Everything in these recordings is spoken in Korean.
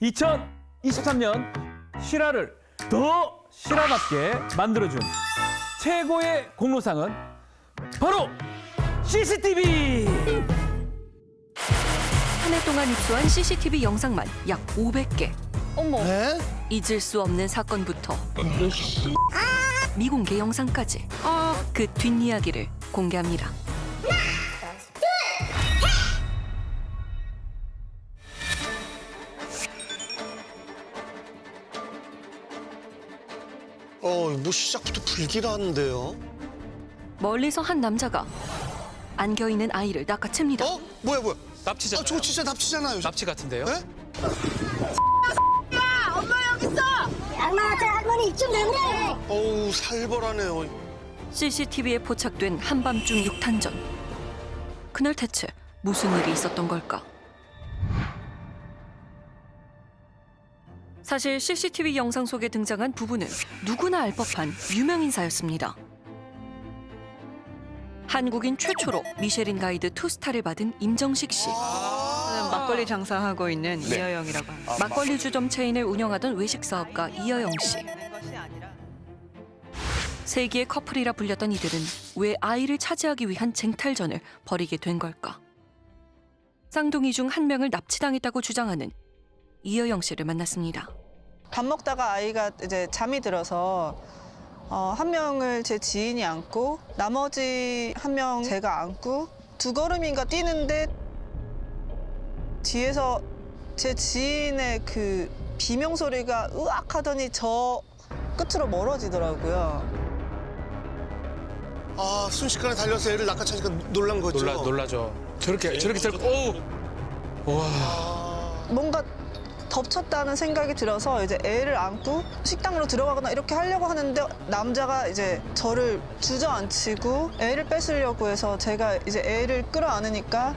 2023년 실화를 더 실화답게 만들어준 최고의 공로상은 바로 CCTV! 한 해 동안 입수한 CCTV 영상만 약 500개. 어머. 네? 잊을 수 없는 사건부터 미공개 영상까지 그 뒷이야기를 공개합니다. 뭐 시작부터 불길한데요? 멀리서 한 남자가 안겨있는 아이를 낚아챕니다. 뭐야? 납치잖아요. 저거 진짜 납치잖아요. 납치 같은데요? 네? 양말 할머니 입 좀 내버려. 어우, 살벌하네요. CCTV에 포착된 한밤중 6탄전. 그날 대체 무슨 일이 있었던 걸까? 사실 CCTV 영상 속에 등장한 부부는 누구나 알 법한 유명 인사였습니다. 한국인 최초로 미쉐린 가이드 2스타를 받은 임정식 씨. 막걸리 장사하고 있는 이여영이라고 합니다. 막걸리 주점 체인을 운영하던 외식 사업가 이여영 씨. 세기의 커플이라 불렸던 이들은 왜 아이를 차지하기 위한 쟁탈전을 벌이게 된 걸까? 쌍둥이 중 한 명을 납치당했다고 주장하는 이여영 씨를 만났습니다. 밥 먹다가 아이가 이제 잠이 들어서 한 명을 제 지인이 안고 나머지 한 명 제가 안고 두 걸음인가 뛰는데 뒤에서 제 지인의 그 비명 소리가 으악 하더니 저 끝으로 멀어지더라고요. 순식간에 달려서 애를 낚아채니까 놀란 거죠? 놀라죠. 저렇게 오! 와. 뭔가 덮쳤다는 생각이 들어서 이제 애를 안고 식당으로 들어가거나 이렇게 하려고 하는데 남자가 이제 저를 주저앉히고 애를 뺏으려고 해서 제가 이제 애를 끌어안으니까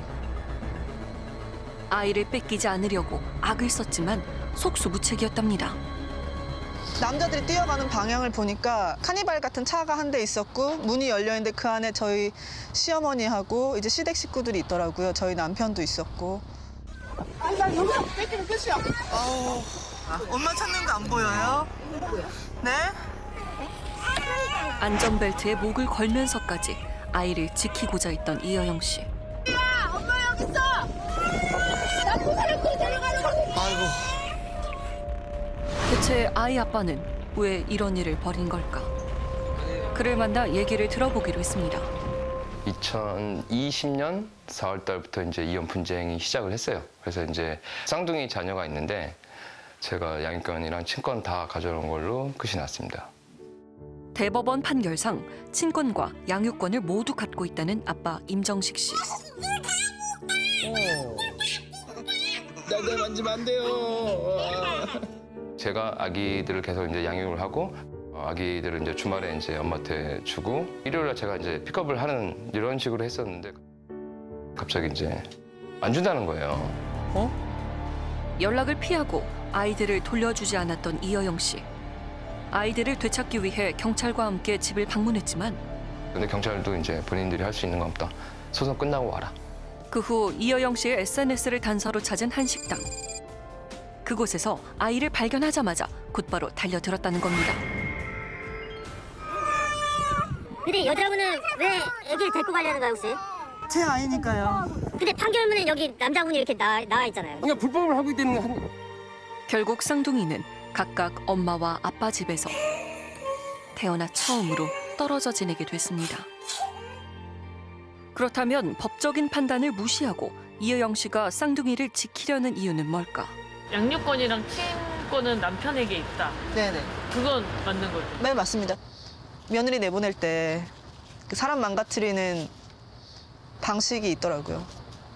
아이를 뺏기지 않으려고 악을 썼지만 속수무책이었답니다. 남자들이 뛰어가는 방향을 보니까 카니발 같은 차가 한 대 있었고 문이 열려있는데 그 안에 저희 시어머니하고 이제 시댁 식구들이 있더라고요. 저희 남편도 있었고. 엄마 찾는 거 안 보여요? 네? 안전벨트에 목을 걸면서까지 아이를 지키고자 했던 이여영 씨. 아이고. 대체 아이 아빠는 왜 이런 일을 벌인 걸까? 그를 만나 얘기를 들어보기로 했습니다. 2020년 4월 달부터 이제 이혼 분쟁이 시작을 했어요. 그래서 이제 쌍둥이 자녀가 있는데 제가 양육권이랑 친권 다 가져온 걸로 끝이 났습니다. 대법원 판결상 친권과 양육권을 모두 갖고 있다는 아빠 임정식 씨. 내 만지면 안 돼요. 제가 아기들을 계속 이제 양육을 하고 아기들을 이제 주말에 이제 엄마한테 주고 일요일날 제가 이제 픽업을 하는 이런 식으로 했었는데 갑자기 이제 안 준다는 거예요. 연락을 피하고 아이들을 돌려주지 않았던 이여영 씨. 아이들을 되찾기 위해 경찰과 함께 집을 방문했지만 근데 경찰도 이제 본인들이 할 수 있는 건 없다. 소송 끝나고 와라. 그 후 이여영 씨의 SNS를 단서로 찾은 한 식당. 그곳에서 아이를 발견하자마자 곧바로 달려들었다는 겁니다. 근데 여자분은 왜 애기를 데리고 가려는 거야 혹시? 제 아이니까요. 근데 판결문에 여기 남자분이 이렇게 나와 있잖아요. 그냥 불법을 하고 있는 결국 쌍둥이는 각각 엄마와 아빠 집에서 태어나 처음으로 떨어져 지내게 됐습니다. 그렇다면 법적인 판단을 무시하고 이여영 씨가 쌍둥이를 지키려는 이유는 뭘까? 양육권이랑 친권은 남편에게 있다. 네네. 그건 맞는 거죠. 네, 맞습니다. 며느리 내보낼 때 그 사람 망가뜨리는 방식이 있더라고요.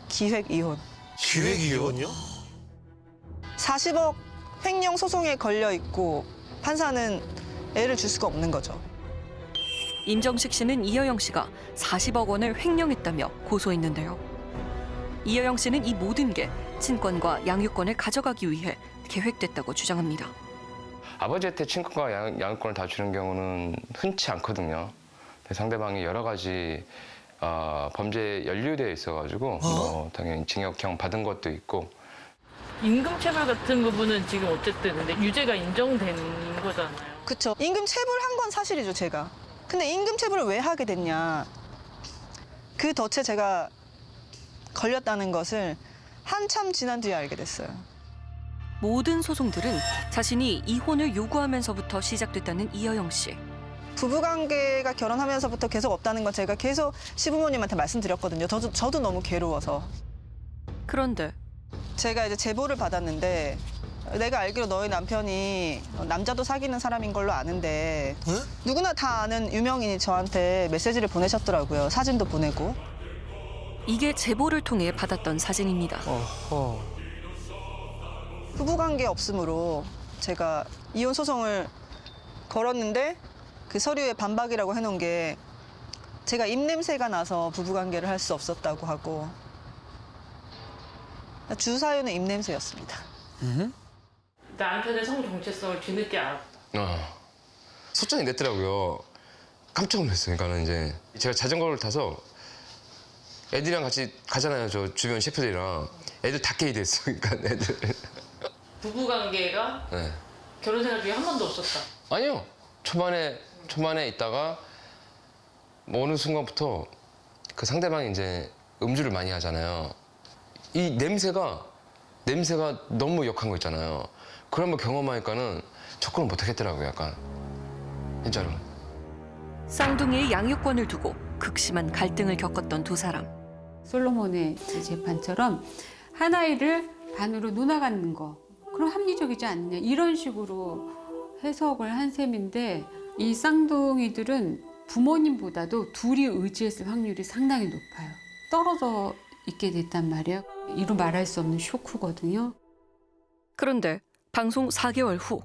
기획 이혼. 기획 이혼이요? 40억 횡령 소송에 걸려 있고 판사는 애를 줄 수가 없는 거죠. 임정식 씨는 이여영 씨가 40억 원을 횡령했다며 고소했는데요. 이여영 씨는 이 모든 게 친권과 양육권을 가져가기 위해 계획됐다고 주장합니다. 아버지한테 친권과 양육권을 다 주는 경우는 흔치 않거든요. 상대방이 여러 가지 범죄에 연루되어 있어가지고 뭐 당연히 징역형 받은 것도 있고. 임금체불 같은 부분은 지금 어쨌든 근데 유죄가 인정된 거잖아요. 그쵸. 임금 체불한 건 사실이죠, 제가. 근데 임금 체불을 왜 하게 됐냐. 그 덫에 제가 걸렸다는 것을 한참 지난 뒤에 알게 됐어요. 모든 소송들은 자신이 이혼을 요구하면서부터 시작됐다는 이여영 씨. 부부관계가 결혼하면서부터 계속 없다는 건 제가 계속 시부모님한테 말씀드렸거든요. 저도 너무 괴로워서. 그런데 제가 이제 제보를 받았는데 내가 알기로 너희 남편이 남자도 사귀는 사람인 걸로 아는데 누구나 다 아는 유명인이 저한테 메시지를 보내셨더라고요. 사진도 보내고. 이게 제보를 통해 받았던 사진입니다. 부부관계 없음으로 제가 이혼 소송을 걸었는데 그 서류에 반박이라고 해놓은 게 제가 입냄새가 나서 부부관계를 할 수 없었다고 하고 주사유는 입냄새였습니다. 남편의 성 정체성을 뒤늦게 알았다. 소장이 냈더라고요. 깜짝 놀랐어요. 그러니까는 이제 제가 자전거를 타서 애들이랑 같이 가잖아요. 저 주변 셰프들이랑 애들 다 깨이 됐어. 그러니까 애들. 부부관계가 네. 결혼 생활 중에 한 번도 없었다. 아니요. 초반에 있다가 뭐 어느 순간부터 그 상대방이 이제 음주를 많이 하잖아요. 이 냄새가 너무 역한 거 있잖아요. 그걸 한번 경험하니까는 접근을 못 하겠더라고요. 약간 진짜로. 쌍둥이의 양육권을 두고 극심한 갈등을 겪었던 두 사람. 솔로몬의 재판처럼 한 아이를 반으로 놓아가는 거 그럼 합리적이지 않냐 이런 식으로 해석을 한 셈인데 이 쌍둥이들은 부모님보다도 둘이 의지했을 확률이 상당히 높아요. 떨어져 있게 됐단 말이에요. 이루 말할 수 없는 쇼크거든요. 그런데 방송 4개월 후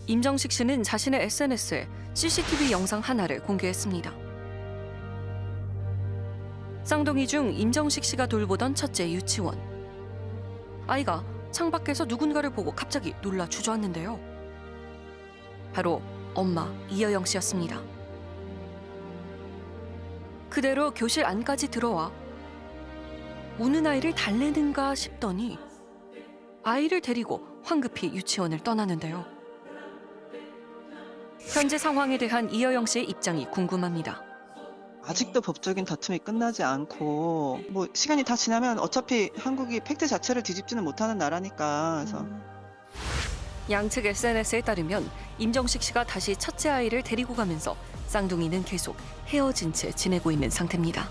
임정식 씨는 자신의 SNS에 CCTV 영상 하나를 공개했습니다. 쌍둥이 중 임정식 씨가 돌보던 첫째 유치원. 아이가 창밖에서 누군가를 보고 갑자기 놀라 주저앉는데요. 바로 엄마 이여영 씨였습니다. 그대로 교실 안까지 들어와 우는 아이를 달래는가 싶더니 아이를 데리고 황급히 유치원을 떠나는데요. 현재 상황에 대한 이여영 씨의 입장이 궁금합니다. 아직도 법적인 다툼이 끝나지 않고 뭐 시간이 다 지나면 어차피 한국이 팩트 자체를 뒤집지는 못하는 나라니까. 그래서 양측 SNS에 따르면 임정식 씨가 다시 첫째 아이를 데리고 가면서 쌍둥이는 계속 헤어진 채 지내고 있는 상태입니다.